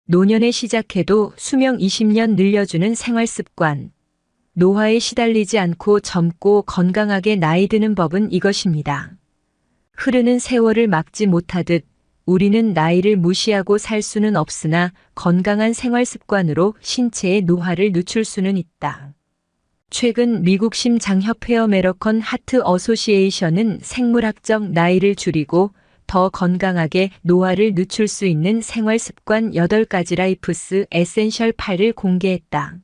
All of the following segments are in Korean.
노년에 시작해도 수명 20년 늘려주는 생활습관. 노화에 시달리지 않고 젊고 건강하게 나이 드는 법은 이것입니다. 흐르는 세월을 막지 못하듯 우리는 나이를 무시하고 살 수는 없으나 건강한 생활습관으로 신체의 노화를 늦출 수는 있다. 최근 미국 심장협회 어메리컨 하트 어소시에이션은 생물학적 나이를 줄이고 더 건강하게 노화를 늦출 수 있는 생활습관 8가지 라이프스 에센셜 8을 공개했다.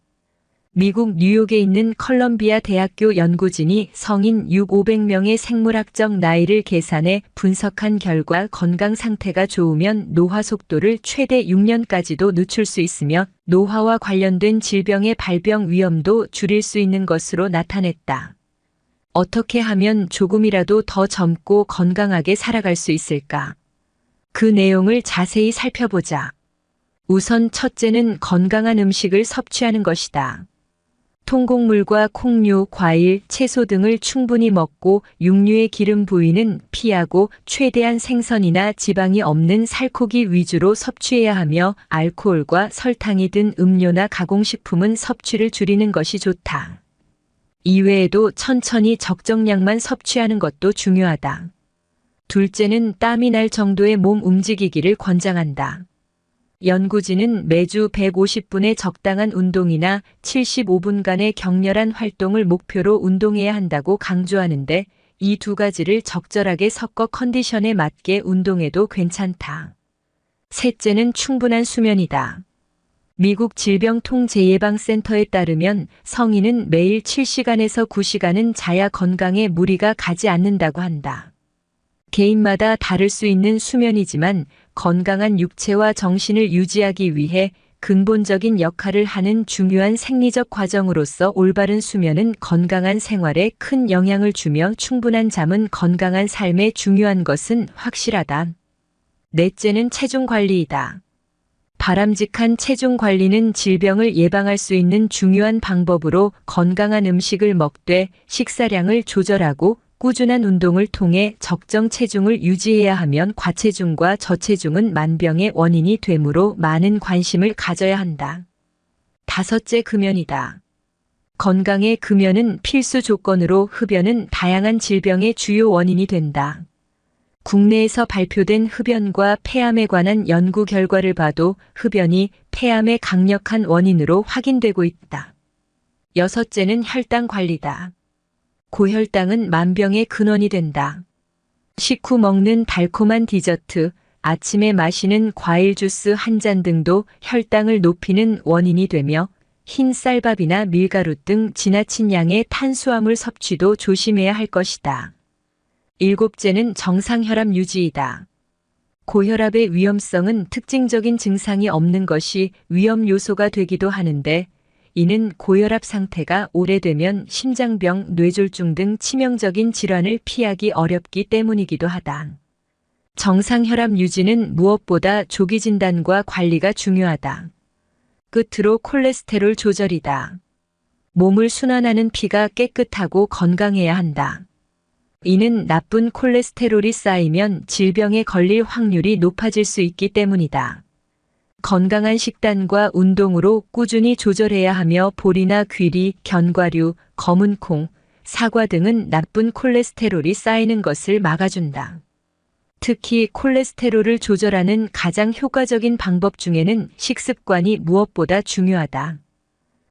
미국 뉴욕에 있는 컬럼비아 대학교 연구진이 성인 500명의 생물학적 나이를 계산해 분석한 결과 건강 상태가 좋으면 노화 속도를 최대 6년까지도 늦출 수 있으며 노화와 관련된 질병의 발병 위험도 줄일 수 있는 것으로 나타냈다. 어떻게 하면 조금이라도 더 젊고 건강하게 살아갈 수 있을까? 그 내용을 자세히 살펴보자. 우선 첫째는 건강한 음식을 섭취하는 것이다. 통곡물과 콩류, 과일, 채소 등을 충분히 먹고 육류의 기름 부위는 피하고 최대한 생선이나 지방이 없는 살코기 위주로 섭취해야 하며 알코올과 설탕이 든 음료나 가공식품은 섭취를 줄이는 것이 좋다. 이외에도 천천히 적정량만 섭취하는 것도 중요하다. 둘째는 땀이 날 정도의 몸 움직이기를 권장한다. 연구진은 매주 150분의 적당한 운동이나 75분간의 격렬한 활동을 목표로 운동해야 한다고 강조하는데 이 두 가지를 적절하게 섞어 컨디션에 맞게 운동해도 괜찮다. 셋째는 충분한 수면이다. 미국 질병통제예방센터에 따르면 성인은 매일 7시간에서 9시간은 자야 건강에 무리가 가지 않는다고 한다. 개인마다 다를 수 있는 수면이지만 건강한 육체와 정신을 유지하기 위해 근본적인 역할을 하는 중요한 생리적 과정으로서 올바른 수면은 건강한 생활에 큰 영향을 주며 충분한 잠은 건강한 삶에 중요한 것은 확실하다. 넷째는 체중 관리이다. 바람직한 체중 관리는 질병을 예방할 수 있는 중요한 방법으로 건강한 음식을 먹되 식사량을 조절하고 꾸준한 운동을 통해 적정 체중을 유지해야 하면 과체중과 저체중은 만병의 원인이 되므로 많은 관심을 가져야 한다. 다섯째, 금연이다. 건강의 금연은 필수 조건으로 흡연은 다양한 질병의 주요 원인이 된다. 국내에서 발표된 흡연과 폐암에 관한 연구 결과를 봐도 흡연이 폐암의 강력한 원인으로 확인되고 있다. 여섯째는 혈당 관리다. 고혈당은 만병의 근원이 된다. 식후 먹는 달콤한 디저트, 아침에 마시는 과일 주스 한 잔 등도 혈당을 높이는 원인이 되며 흰 쌀밥이나 밀가루 등 지나친 양의 탄수화물 섭취도 조심해야 할 것이다. 일곱째는 정상 혈압 유지이다. 고혈압의 위험성은 특징적인 증상이 없는 것이 위험 요소가 되기도 하는데 이는 고혈압 상태가 오래되면 심장병, 뇌졸중 등 치명적인 질환을 피하기 어렵기 때문이기도 하다. 정상 혈압 유지는 무엇보다 조기 진단과 관리가 중요하다. 끝으로 콜레스테롤 조절이다. 몸을 순환하는 피가 깨끗하고 건강해야 한다. 이는 나쁜 콜레스테롤이 쌓이면 질병에 걸릴 확률이 높아질 수 있기 때문이다. 건강한 식단과 운동으로 꾸준히 조절해야 하며 보리나 귀리, 견과류, 검은 콩, 사과 등은 나쁜 콜레스테롤이 쌓이는 것을 막아준다. 특히 콜레스테롤을 조절하는 가장 효과적인 방법 중에는 식습관이 무엇보다 중요하다.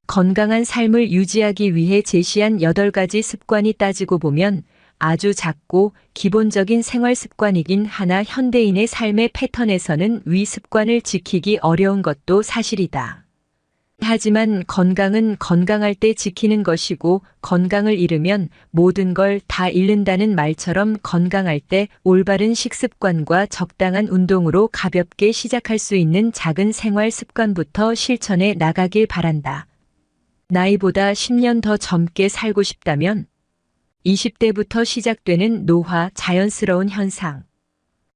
건강한 삶을 유지하기 위해 제시한 8가지 습관이 따지고 보면 아주 작고 기본적인 생활 습관이긴 하나 현대인의 삶의 패턴에서는 위 습관을 지키기 어려운 것도 사실이다. 하지만 건강은 건강할 때 지키는 것이고 건강을 잃으면 모든 걸 다 잃는다는 말처럼 건강할 때 올바른 식습관과 적당한 운동으로 가볍게 시작할 수 있는 작은 생활 습관부터 실천해 나가길 바란다. 나이보다 10년 더 젊게 살고 싶다면 20대부터 시작되는 노화 자연스러운 현상,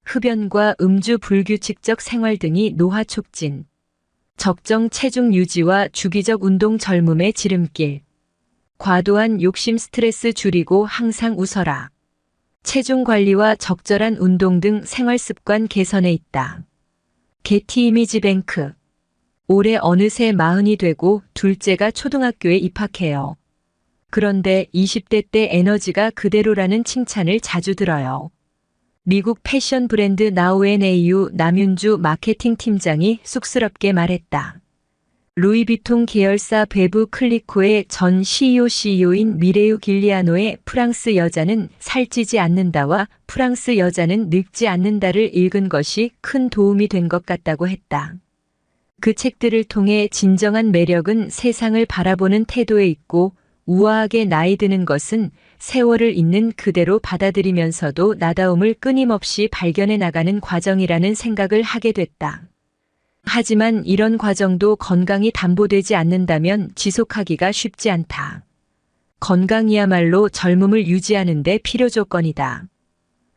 흡연과 음주 불규칙적 생활 등이 노화 촉진, 적정 체중 유지와 주기적 운동 젊음의 지름길, 과도한 욕심 스트레스 줄이고 항상 웃어라, 체중 관리와 적절한 운동 등 생활 습관 개선에 있다. 게티 이미지 뱅크 올해 어느새 40이 되고 둘째가 초등학교에 입학해요. 그런데 20대 때 에너지가 그대로라는 칭찬을 자주 들어요. 미국 패션 브랜드 나우앤에이유 남윤주 마케팅 팀장이 쑥스럽게 말했다. 루이비통 계열사 베브 클리코의 전 CEO인 미레유 길리아노의 프랑스 여자는 살찌지 않는다와 프랑스 여자는 늙지 않는다를 읽은 것이 큰 도움이 된 것 같다고 했다. 그 책들을 통해 진정한 매력은 세상을 바라보는 태도에 있고 우아하게 나이 드는 것은 세월을 있는 그대로 받아들이면서도 나다움을 끊임없이 발견해 나가는 과정이라는 생각을 하게 됐다. 하지만 이런 과정도 건강이 담보되지 않는다면 지속하기가 쉽지 않다. 건강이야말로 젊음을 유지하는 데 필요 조건이다.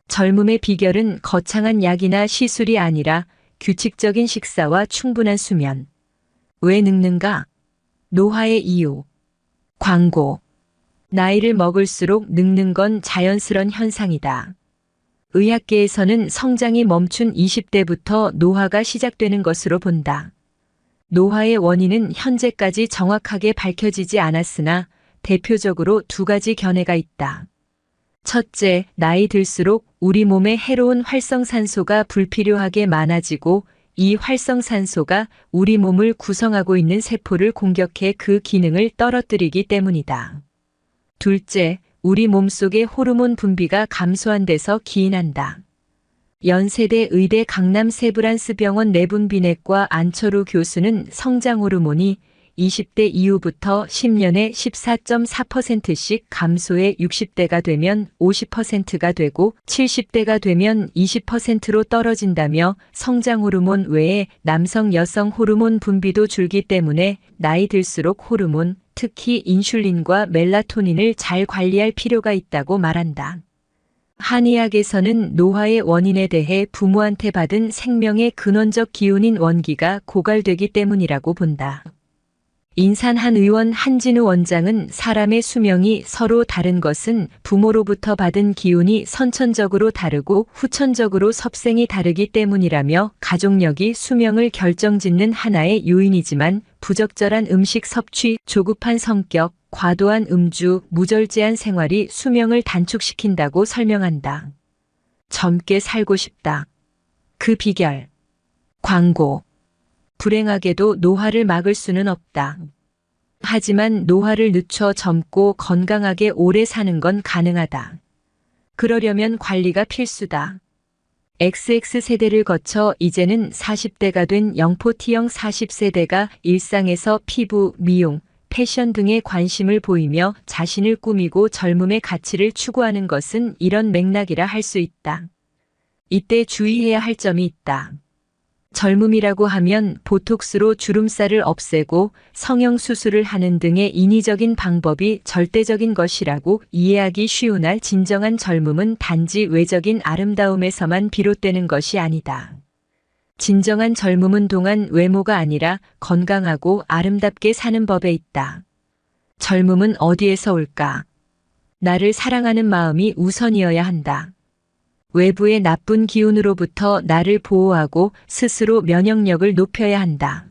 젊음의 비결은 거창한 약이나 시술이 아니라 규칙적인 식사와 충분한 수면. 왜 늙는가? 노화의 이유. 광고. 나이를 먹을수록 늙는 건 자연스런 현상이다. 의학계에서는 성장이 멈춘 20대부터 노화가 시작되는 것으로 본다. 노화의 원인은 현재까지 정확하게 밝혀지지 않았으나 대표적으로 두 가지 견해가 있다. 첫째, 나이 들수록 우리 몸에 해로운 활성산소가 불필요하게 많아지고 이 활성산소가 우리 몸을 구성하고 있는 세포를 공격해 그 기능을 떨어뜨리기 때문이다. 둘째, 우리 몸속의 호르몬 분비가 감소한 데서 기인한다. 연세대 의대 강남 세브란스병원 내분비내과 안철우 교수는 성장 호르몬이 20대 이후부터 10년에 14.4%씩 감소해 60대가 되면 50%가 되고 70대가 되면 20%로 떨어진다며 성장 호르몬 외에 남성 여성 호르몬 분비도 줄기 때문에 나이 들수록 호르몬, 특히 인슐린과 멜라토닌을 잘 관리할 필요가 있다고 말한다. 한의학에서는 노화의 원인에 대해 부모한테 받은 생명의 근원적 기운인 원기가 고갈되기 때문이라고 본다. 인산 한 의원 한진우 원장은 사람의 수명이 서로 다른 것은 부모로부터 받은 기운이 선천적으로 다르고 후천적으로 섭생이 다르기 때문이라며 가족력이 수명을 결정짓는 하나의 요인이지만 부적절한 음식 섭취, 조급한 성격, 과도한 음주, 무절제한 생활이 수명을 단축시킨다고 설명한다. 젊게 살고 싶다. 그 비결. 광고. 불행하게도 노화를 막을 수는 없다. 하지만 노화를 늦춰 젊고 건강하게 오래 사는 건 가능하다. 그러려면 관리가 필수다. XX세대를 거쳐 이제는 40대가 된 영포 T형 40세대가 일상에서 피부, 미용, 패션 등에 관심을 보이며 자신을 꾸미고 젊음의 가치를 추구하는 것은 이런 맥락이라 할 수 있다. 이때 주의해야 할 점이 있다. 젊음이라고 하면 보톡스로 주름살을 없애고 성형수술을 하는 등의 인위적인 방법이 절대적인 것이라고 이해하기 쉬우나 진정한 젊음은 단지 외적인 아름다움에서만 비롯되는 것이 아니다. 진정한 젊음은 동안 외모가 아니라 건강하고 아름답게 사는 법에 있다. 젊음은 어디에서 올까? 나를 사랑하는 마음이 우선이어야 한다. 외부의 나쁜 기운으로부터 나를 보호하고 스스로 면역력을 높여야 한다.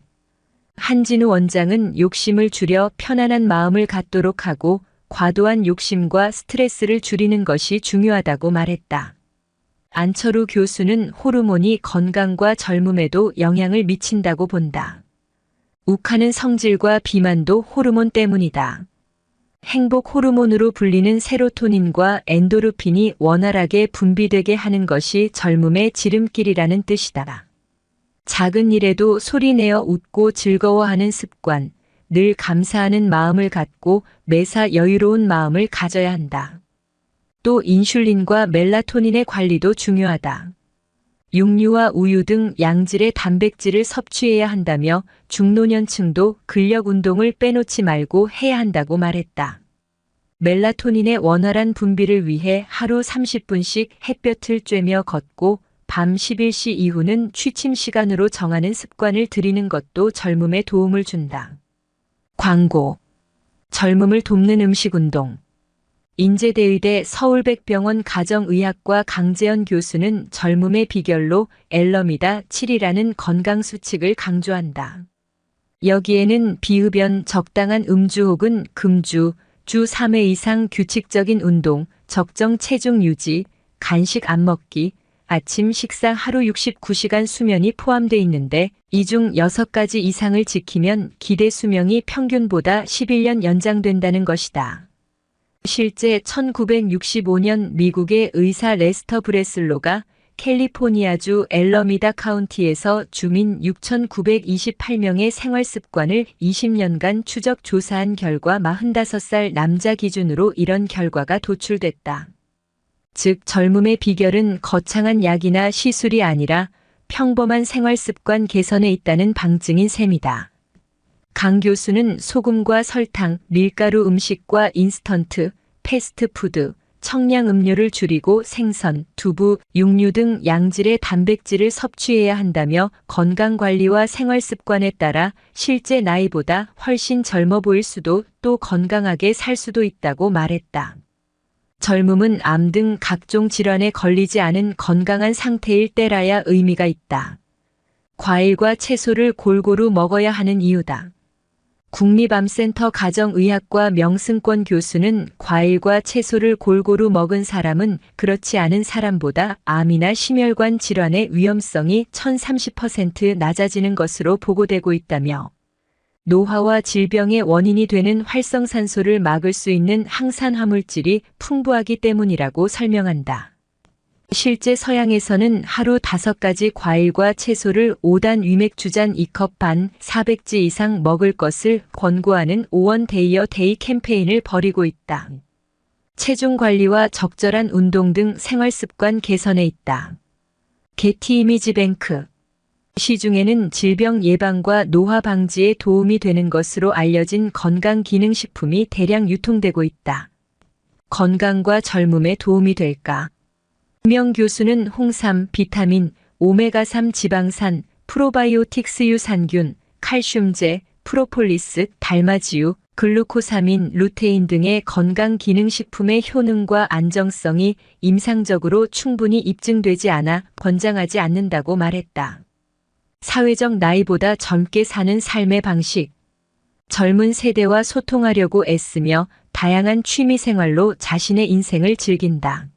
한진우 원장은 욕심을 줄여 편안한 마음을 갖도록 하고 과도한 욕심과 스트레스를 줄이는 것이 중요하다고 말했다. 안철우 교수는 호르몬이 건강과 젊음에도 영향을 미친다고 본다. 욱하는 성질과 비만도 호르몬 때문이다. 행복 호르몬으로 불리는 세로토닌과 엔도르핀이 원활하게 분비되게 하는 것이 젊음의 지름길이라는 뜻이다. 작은 일에도 소리내어 웃고 즐거워하는 습관, 늘 감사하는 마음을 갖고 매사 여유로운 마음을 가져야 한다. 또 인슐린과 멜라토닌의 관리도 중요하다. 육류와 우유 등 양질의 단백질을 섭취해야 한다며 중노년층도 근력 운동을 빼놓지 말고 해야 한다고 말했다. 멜라토닌의 원활한 분비를 위해 하루 30분씩 햇볕을 쬐며 걷고 밤 11시 이후는 취침 시간으로 정하는 습관을 들이는 것도 젊음에 도움을 준다. 광고. 젊음을 돕는 음식 운동. 인제대의대 서울백병원 가정의학과 강재현 교수는 젊음의 비결로 엘럼이다 7이라는 건강 수칙을 강조한다. 여기에는 비흡연, 적당한 음주 혹은 금주, 주 3회 이상 규칙적인 운동, 적정 체중 유지, 간식 안 먹기, 아침 식사 하루 69시간 수면이 포함돼 있는데 이 중 6가지 이상을 지키면 기대 수명이 평균보다 11년 연장된다는 것이다. 실제 1965년 미국의 의사 레스터 브레슬로가 캘리포니아주 엘러미다 카운티에서 주민 6,928명의 생활 습관을 20년간 추적 조사한 결과 45살 남자 기준으로 이런 결과가 도출됐다. 즉 젊음의 비결은 거창한 약이나 시술이 아니라 평범한 생활 습관 개선에 있다는 방증인 셈이다. 강 교수는 소금과 설탕, 밀가루 음식과 인스턴트, 패스트푸드, 청량 음료를 줄이고 생선, 두부, 육류 등 양질의 단백질을 섭취해야 한다며 건강관리와 생활습관에 따라 실제 나이보다 훨씬 젊어 보일 수도 또 건강하게 살 수도 있다고 말했다. 젊음은 암 등 각종 질환에 걸리지 않은 건강한 상태일 때라야 의미가 있다. 과일과 채소를 골고루 먹어야 하는 이유다. 국립암센터 가정의학과 명승권 교수는 과일과 채소를 골고루 먹은 사람은 그렇지 않은 사람보다 암이나 심혈관 질환의 위험성이 1030% 낮아지는 것으로 보고되고 있다며 노화와 질병의 원인이 되는 활성산소를 막을 수 있는 항산화물질이 풍부하기 때문이라고 설명한다. 실제 서양에서는 하루 5가지 과일과 채소를 5단 위맥주잔 2컵 반 400지 이상 먹을 것을 권고하는 오원 데이어 데이 캠페인을 벌이고 있다. 체중 관리와 적절한 운동 등 생활습관 개선에 있다. 게티 이미지 뱅크 시중에는 질병 예방과 노화 방지에 도움이 되는 것으로 알려진 건강기능식품이 대량 유통되고 있다. 건강과 젊음에 도움이 될까? 명 교수는 홍삼, 비타민, 오메가3 지방산, 프로바이오틱스 유산균, 칼슘제, 프로폴리스, 달마지유, 글루코사민, 루테인 등의 건강기능식품의 효능과 안정성이 임상적으로 충분히 입증되지 않아 권장하지 않는다고 말했다. 사회적 나이보다 젊게 사는 삶의 방식. 젊은 세대와 소통하려고 애쓰며 다양한 취미생활로 자신의 인생을 즐긴다.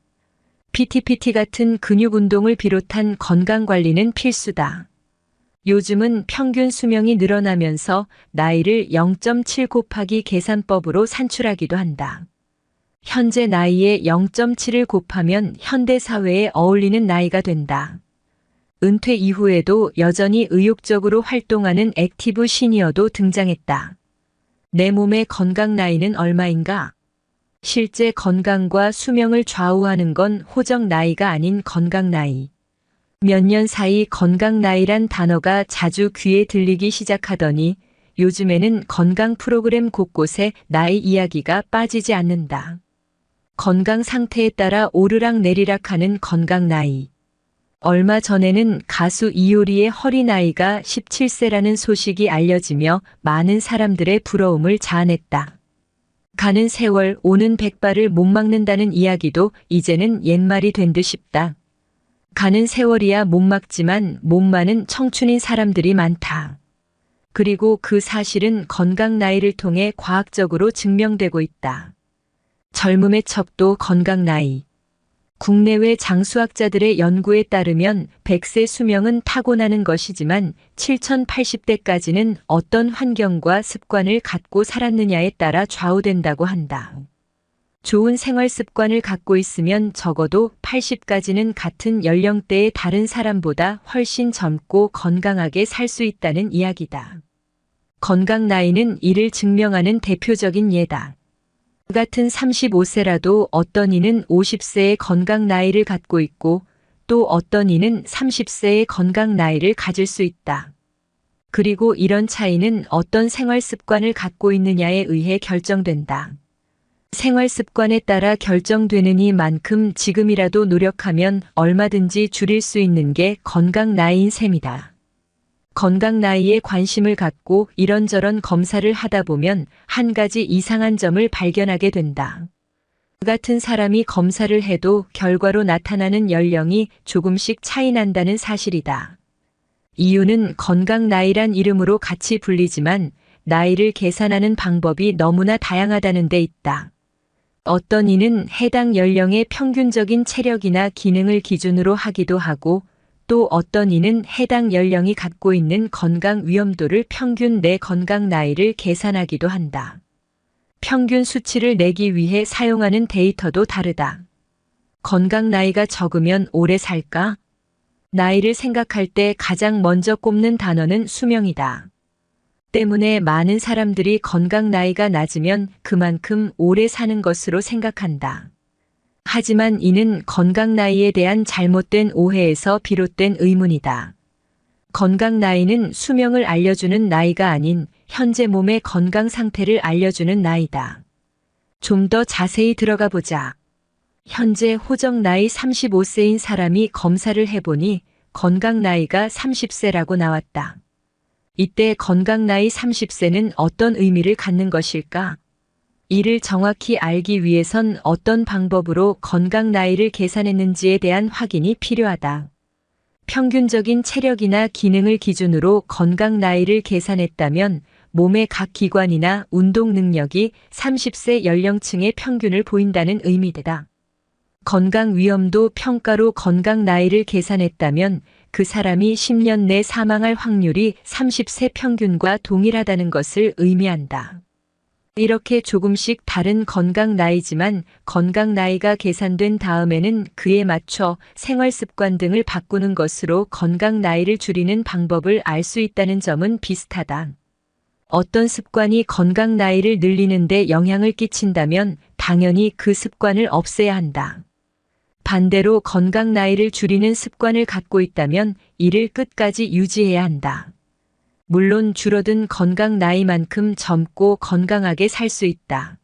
PTPT 같은 근육 운동을 비롯한 건강관리는 필수다. 요즘은 평균 수명이 늘어나면서 나이를 0.7 곱하기 계산법으로 산출하기도 한다. 현재 나이에 0.7을 곱하면 현대사회에 어울리는 나이가 된다. 은퇴 이후에도 여전히 의욕적으로 활동하는 액티브 시니어도 등장했다. 내 몸의 건강 나이는 얼마인가? 실제 건강과 수명을 좌우하는 건 호적 나이가 아닌 건강 나이. 몇 년 사이 건강 나이란 단어가 자주 귀에 들리기 시작하더니 요즘에는 건강 프로그램 곳곳에 나이 이야기가 빠지지 않는다. 건강 상태에 따라 오르락내리락하는 건강 나이. 얼마 전에는 가수 이효리의 허리 나이가 17세라는 소식이 알려지며 많은 사람들의 부러움을 자아냈다. 가는 세월 오는 백발을 못 막는다는 이야기도 이제는 옛말이 된 듯 싶다. 가는 세월이야 못 막지만 못 마는 청춘인 사람들이 많다. 그리고 그 사실은 건강 나이를 통해 과학적으로 증명되고 있다. 젊음의 척도 건강 나이. 국내외 장수학자들의 연구에 따르면 100세 수명은 타고나는 것이지만 7080대까지는 어떤 환경과 습관을 갖고 살았느냐에 따라 좌우된다고 한다. 좋은 생활 습관을 갖고 있으면 적어도 80까지는 같은 연령대의 다른 사람보다 훨씬 젊고 건강하게 살 수 있다는 이야기다. 건강 나이는 이를 증명하는 대표적인 예다. 같은 35세라도 어떤 이는 50세의 건강 나이를 갖고 있고 또 어떤 이는 30세의 건강 나이를 가질 수 있다. 그리고 이런 차이는 어떤 생활 습관을 갖고 있느냐에 의해 결정된다. 생활 습관에 따라 결정되는 이만큼 지금이라도 노력하면 얼마든지 줄일 수 있는 게 건강 나이인 셈이다. 건강 나이에 관심을 갖고 이런저런 검사를 하다 보면 한 가지 이상한 점을 발견하게 된다. 같은 사람이 검사를 해도 결과로 나타나는 연령이 조금씩 차이 난다는 사실이다. 이유는 건강 나이란 이름으로 같이 불리지만 나이를 계산하는 방법이 너무나 다양하다는 데 있다. 어떤 이는 해당 연령의 평균적인 체력이나 기능을 기준으로 하기도 하고 또 어떤 이는 해당 연령이 갖고 있는 건강 위험도를 평균 내 건강 나이를 계산하기도 한다. 평균 수치를 내기 위해 사용하는 데이터도 다르다. 건강 나이가 적으면 오래 살까? 나이를 생각할 때 가장 먼저 꼽는 단어는 수명이다. 때문에 많은 사람들이 건강 나이가 낮으면 그만큼 오래 사는 것으로 생각한다. 하지만 이는 건강 나이에 대한 잘못된 오해에서 비롯된 의문이다. 건강 나이는 수명을 알려주는 나이가 아닌 현재 몸의 건강 상태를 알려주는 나이다. 좀 더 자세히 들어가 보자. 현재 호적 나이 35세인 사람이 검사를 해보니 건강 나이가 30세라고 나왔다. 이때 건강 나이 30세는 어떤 의미를 갖는 것일까? 이를 정확히 알기 위해선 어떤 방법으로 건강 나이를 계산했는지에 대한 확인이 필요하다. 평균적인 체력이나 기능을 기준으로 건강 나이를 계산했다면 몸의 각 기관이나 운동 능력이 30세 연령층의 평균을 보인다는 의미다. 건강 위험도 평가로 건강 나이를 계산했다면 그 사람이 10년 내 사망할 확률이 30세 평균과 동일하다는 것을 의미한다. 이렇게 조금씩 다른 건강 나이지만 건강 나이가 계산된 다음에는 그에 맞춰 생활 습관 등을 바꾸는 것으로 건강 나이를 줄이는 방법을 알 수 있다는 점은 비슷하다. 어떤 습관이 건강 나이를 늘리는 데 영향을 끼친다면 당연히 그 습관을 없애야 한다. 반대로 건강 나이를 줄이는 습관을 갖고 있다면 이를 끝까지 유지해야 한다. 물론 줄어든 건강 나이만큼 젊고 건강하게 살 수 있다.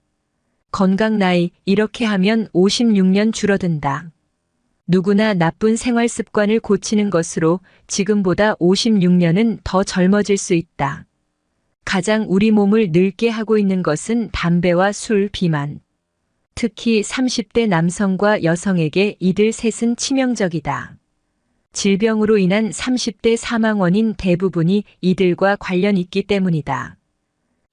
건강 나이 이렇게 하면 56년 줄어든다. 누구나 나쁜 생활 습관을 고치는 것으로 지금보다 56년은 더 젊어질 수 있다. 가장 우리 몸을 늙게 하고 있는 것은 담배와 술, 비만. 특히 30대 남성과 여성에게 이들 셋은 치명적이다. 질병으로 인한 30대 사망 원인 대부분이 이들과 관련 있기 때문이다.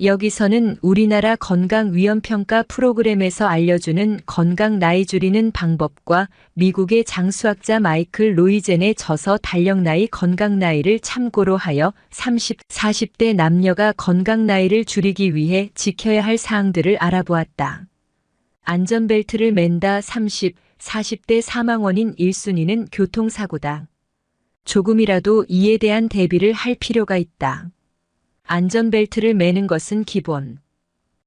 여기서는 우리나라 건강위험평가 프로그램에서 알려주는 건강 나이 줄이는 방법과 미국의 장수학자 마이클 로이젠의 저서 달력 나이 건강 나이를 참고로 하여 30, 40대 남녀가 건강 나이를 줄이기 위해 지켜야 할 사항들을 알아보았다. 안전벨트를 맨다. 30, 40대 사망 원인 1순위는 교통사고다. 조금이라도 이에 대한 대비를 할 필요가 있다. 안전벨트를 매는 것은 기본.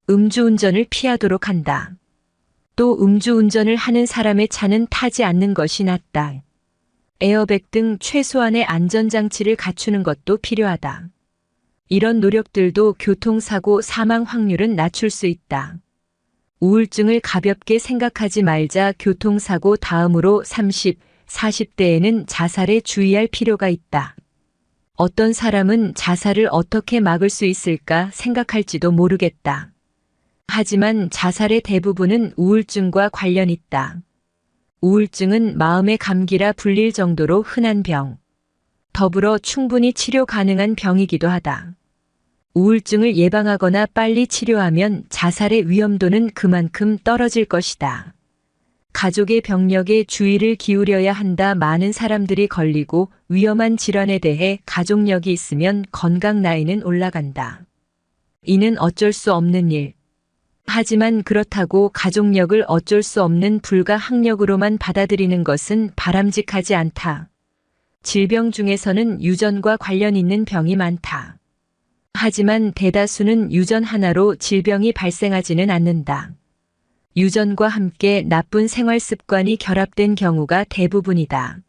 음주운전을 피하도록 한다. 또 음주운전을 하는 사람의 차는 타지 않는 것이 낫다. 에어백 등 최소한의 안전장치를 갖추는 것도 필요하다. 이런 노력들도 교통사고 사망 확률은 낮출 수 있다. 우울증을 가볍게 생각하지 말자. 교통사고 다음으로 30, 40대에는 자살에 주의할 필요가 있다. 어떤 사람은 자살을 어떻게 막을 수 있을까 생각할지도 모르겠다. 하지만 자살의 대부분은 우울증과 관련 있다. 우울증은 마음의 감기라 불릴 정도로 흔한 병. 더불어 충분히 치료 가능한 병이기도 하다. 우울증을 예방하거나 빨리 치료하면 자살의 위험도는 그만큼 떨어질 것이다. 가족의 병력에 주의를 기울여야 한다. 많은 사람들이 걸리고 위험한 질환에 대해 가족력이 있으면 건강 나이는 올라간다. 이는 어쩔 수 없는 일. 하지만 그렇다고 가족력을 어쩔 수 없는 불가항력으로만 받아들이는 것은 바람직하지 않다. 질병 중에서는 유전과 관련 있는 병이 많다. 하지만 대다수는 유전 하나로 질병이 발생하지는 않는다. 유전과 함께 나쁜 생활 습관이 결합된 경우가 대부분이다.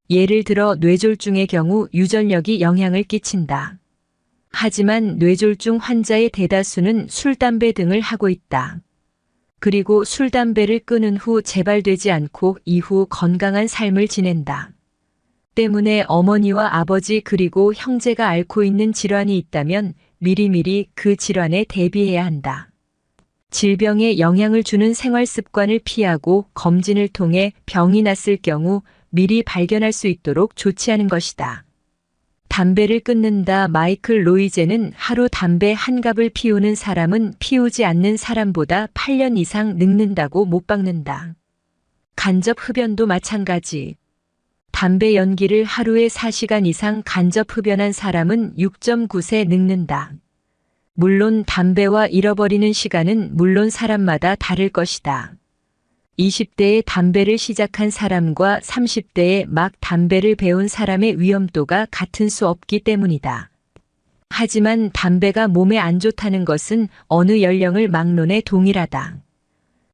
예를 들어 뇌졸중의 경우 유전력이 영향을 끼친다. 하지만 뇌졸중 환자의 대다수는 술, 담배 등을 하고 있다. 그리고 술, 담배를 끊은 후 재발되지 않고 이후 건강한 삶을 지낸다. 때문에 어머니와 아버지 그리고 형제가 앓고 있는 질환이 있다면 미리미리 그 질환에 대비해야 한다. 질병에 영향을 주는 생활 습관을 피하고 검진을 통해 병이 났을 경우 미리 발견할 수 있도록 조치하는 것이다. 담배를 끊는다. 마이클 로이제는 하루 담배 한 갑을 피우는 사람은 피우지 않는 사람보다 8년 이상 늙는다고 못 박는다. 간접 흡연도 마찬가지. 담배 연기를 하루에 4시간 이상 간접 흡연한 사람은 6.9세 늙는다. 물론 담배와 잃어버리는 시간은 물론 사람마다 다를 것이다. 20대에 담배를 시작한 사람과 30대에 막 담배를 배운 사람의 위험도가 같은 수 없기 때문이다. 하지만 담배가 몸에 안 좋다는 것은 어느 연령을 막론해 동일하다.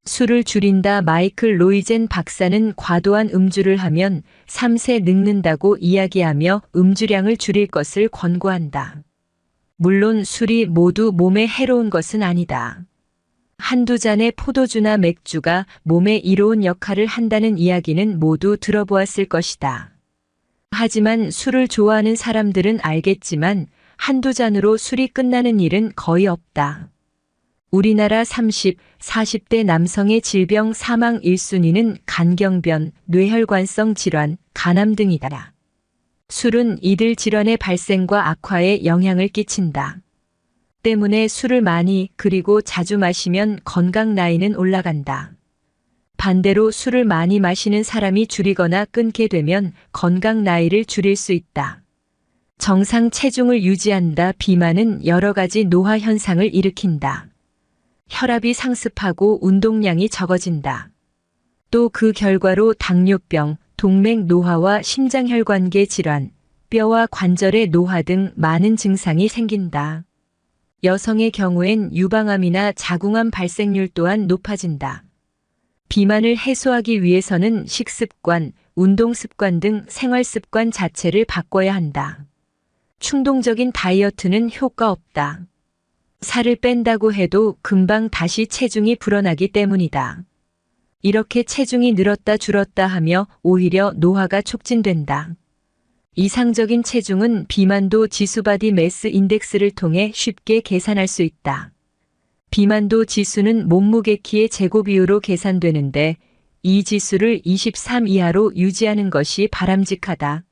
술을 줄인다. 마이클 로이젠 박사는 과도한 음주를 하면 3세 늙는다고 이야기하며 음주량을 줄일 것을 권고한다. 물론 술이 모두 몸에 해로운 것은 아니다. 한두 잔의 포도주나 맥주가 몸에 이로운 역할을 한다는 이야기는 모두 들어보았을 것이다. 하지만 술을 좋아하는 사람들은 알겠지만 한두 잔으로 술이 끝나는 일은 거의 없다. 우리나라 30, 40대 남성의 질병 사망 1순위는 간경변, 뇌혈관성 질환, 간암 등이다. 술은 이들 질환의 발생과 악화에 영향을 끼친다. 때문에 술을 많이 그리고 자주 마시면 건강 나이는 올라간다. 반대로 술을 많이 마시는 사람이 줄이거나 끊게 되면 건강 나이를 줄일 수 있다. 정상 체중을 유지한다. 비만은 여러 가지 노화 현상을 일으킨다. 혈압이 상습하고 운동량이 적어진다. 또 그 결과로 당뇨병, 동맥 노화와 심장혈관계 질환, 뼈와 관절의 노화 등 많은 증상이 생긴다. 여성의 경우엔 유방암이나 자궁암 발생률 또한 높아진다. 비만을 해소하기 위해서는 식습관, 운동습관 등 생활습관 자체를 바꿔야 한다. 충동적인 다이어트는 효과 없다. 살을 뺀다고 해도 금방 다시 체중이 불어나기 때문이다. 이렇게 체중이 늘었다 줄었다 하며 오히려 노화가 촉진된다. 이상적인 체중은 비만도 지수 바디 매스 인덱스를 통해 쉽게 계산할 수 있다. 비만도 지수는 몸무게 키의 제곱이유로 계산되는데 이 지수를 23 이하로 유지하는 것이 바람직하다.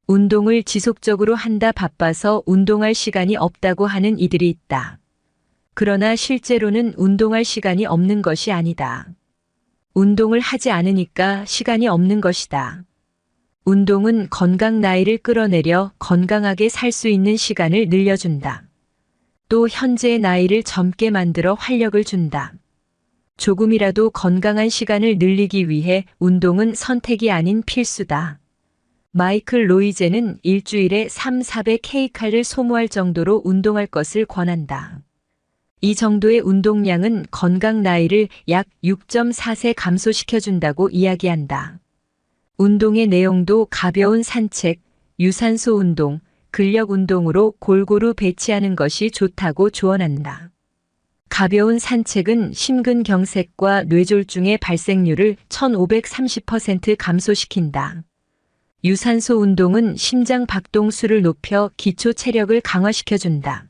운동을 지속적으로 한다. 바빠서 운동할 시간이 없다고 하는 이들이 있다. 그러나 실제로는 운동할 시간이 없는 것이 아니다. 운동을 하지 않으니까 시간이 없는 것이다. 운동은 건강 나이를 끌어내려 건강하게 살 수 있는 시간을 늘려준다. 또 현재의 나이를 젊게 만들어 활력을 준다. 조금이라도 건강한 시간을 늘리기 위해 운동은 선택이 아닌 필수다. 마이클 로이제는 일주일에 300~400kcal를 소모할 정도로 운동할 것을 권한다. 이 정도의 운동량은 건강 나이를 약 6.4세 감소시켜준다고 이야기한다. 운동의 내용도 가벼운 산책, 유산소 운동, 근력 운동으로 골고루 배치하는 것이 좋다고 조언한다. 가벼운 산책은 심근경색과 뇌졸중의 발생률을 1530% 감소시킨다. 유산소 운동은 심장 박동수를 높여 기초 체력을 강화시켜준다.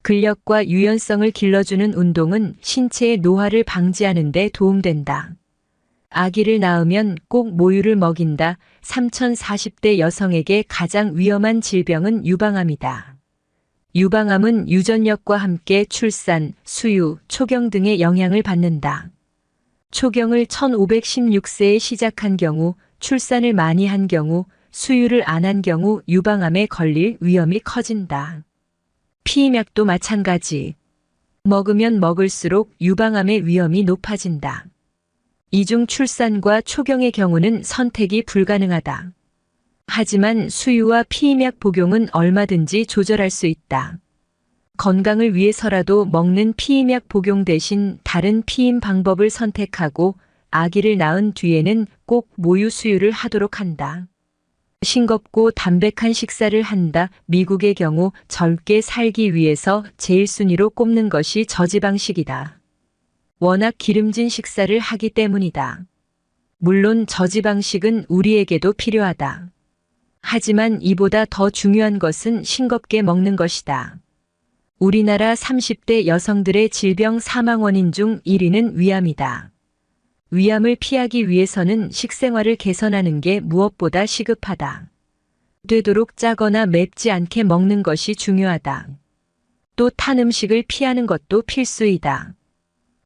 근력과 유연성을 길러주는 운동은 신체의 노화를 방지하는 데 도움된다. 아기를 낳으면 꼭 모유를 먹인다. 3040대 여성에게 가장 위험한 질병은 유방암이다. 유방암은 유전력과 함께 출산, 수유, 초경 등의 영향을 받는다. 초경을 1516세에 시작한 경우, 출산을 많이 한 경우, 수유를 안 한 경우 유방암에 걸릴 위험이 커진다. 피임약도 마찬가지. 먹으면 먹을수록 유방암의 위험이 높아진다. 이중 출산과 초경의 경우는 선택이 불가능하다. 하지만 수유와 피임약 복용은 얼마든지 조절할 수 있다. 건강을 위해서라도 먹는 피임약 복용 대신 다른 피임 방법을 선택하고 아기를 낳은 뒤에는 꼭 모유 수유를 하도록 한다. 싱겁고 담백한 식사를 한다. 미국의 경우 젊게 살기 위해서 제일 순위로 꼽는 것이 저지방식이다. 워낙 기름진 식사를 하기 때문이다. 물론 저지방식은 우리에게도 필요하다. 하지만 이보다 더 중요한 것은 싱겁게 먹는 것이다. 우리나라 30대 여성들의 질병 사망 원인 중 1위는 위암이다. 위암을 피하기 위해서는 식생활을 개선하는 게 무엇보다 시급하다. 되도록 짜거나 맵지 않게 먹는 것이 중요하다. 또 탄 음식을 피하는 것도 필수이다.